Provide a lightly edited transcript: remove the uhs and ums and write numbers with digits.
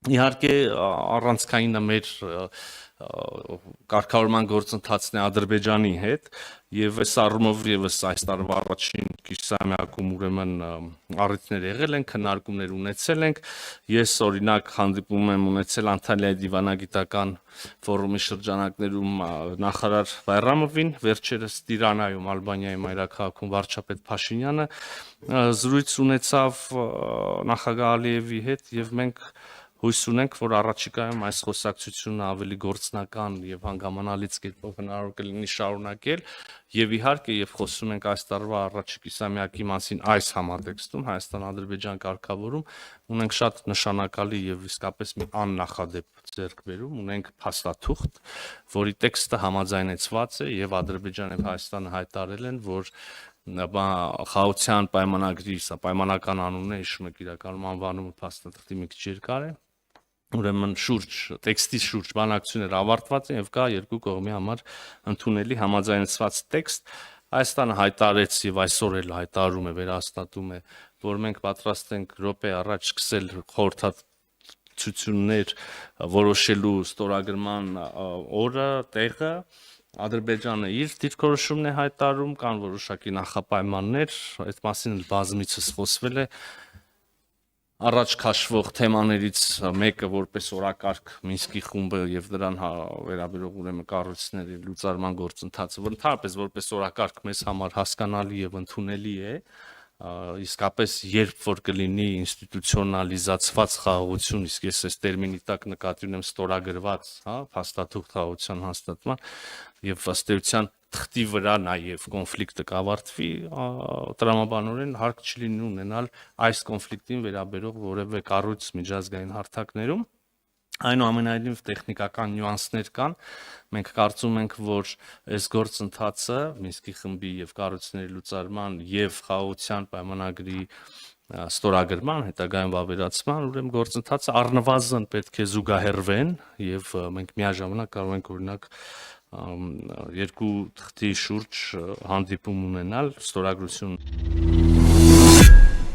Իհարկե առանցքայինը մեր կարգավորման գործընթացն է Ադրբեջանի հետ եւ այս առումով եւս այս տարվա առաջին կիսամյակում ուրեմն առիթներ եղել են, քննարկումներ ունեցել ենք։ Ես օրինակ հանդիպում եմ ունեցել Անտալիայի դիվանագիտական ֆորումի շրջանակներում նախարար Բայրամովին, վերջերս Տիրանայում Ալբանիայի մայրաքաղաքում վարչապետ Փաշինյանը զրույց ունեցավ նախագահ Ալիևի հետ եւ մենք հույս ունենք, որ առաջիկայում այս խոսակցությունը ավելի գործնական եւ հանգամանալից կերպով հնարավոր կլինի շարունակել եւ իհարկե եւ խոսում ենք այս տարվա առաջի կիսամյակի մասին այս համատեքստում Հայաստան-Ադրբեջան կարգավորում ունենք շատ նշանակալի եւ իսկապես մի աննախադեպ ձեռքբերում, ունենք փաստաթուղթ, որի տեքստը համաձայնեցված է եւ Ադրբեջանը եւ Հայաստանը հայտարարել են, որ խաղաղության պայմանագրի, սա պայմանական անունն է, հիշում եք իրականում անվանումը փաստաթղթի մի քիչ երկար է, ուրեմն տեքստի շուրջ բանակցություններ ավարտված են եւ կա երկու կողմի համար ընդունելի համաձայնեցված տեքստ։ Հայաստանը հայտարարեց եւ այսօր էլ հայտարարում է, վերահաստատում է, որ մենք պատրաստ ենք րոպե առաջ սկսել խորհրդացություններ որոշելու ստորագրման օրը, տեղը։ Ադրբեջանը իր դիրքորոշումն է հայտարարում, կան որոշակի նախապայմաններ, այդ մասին բազմիցս խոսվել է։ Առաջ քաշվող թեմաներից մեկը որպես օրակարգ Մինսկի խումբը եւ դրան վերաբերող ուրեմն կառույցների լուծարման գործընթացը, որ ընդհանրապես որպես օրակարգ մեզ համար հասկանալի եւ ընդունելի է, իսկապես երբ որ կլինի ինստիտուցիոնալիզացված խաղաղություն, իսկ ես այս տերմինի տակ նկատի ունեմ ստորագրված, փաստաթուղթ խաղաղության հաստատման եւ ըստ էության թղթի վրա նաև կոնֆլիկտը կավարտվի, տրամաբանորեն հարկ չլինի ունենալ այս կոնֆլիկտին վերաբերող որևէ կառույց միջազգային հարթակներում։ Այնուամենայնիվ տեխնիկական նյուանսներ կան։ Մենք կարծում ենք, որ այս գործընթացը Մինսկի խմբի եւ կառույցների լուծարման եւ խաղաղության պայմանագրի ստորագրման, հետագայում վավերացման, ուրեմն գործընթացը առնվազն պետք է զուգահեռվեն եւ մենք միաժամանակ կարող ենք օրինակ երկու թղթի շուրջ հանդիպում ունենալ, ստորագրություն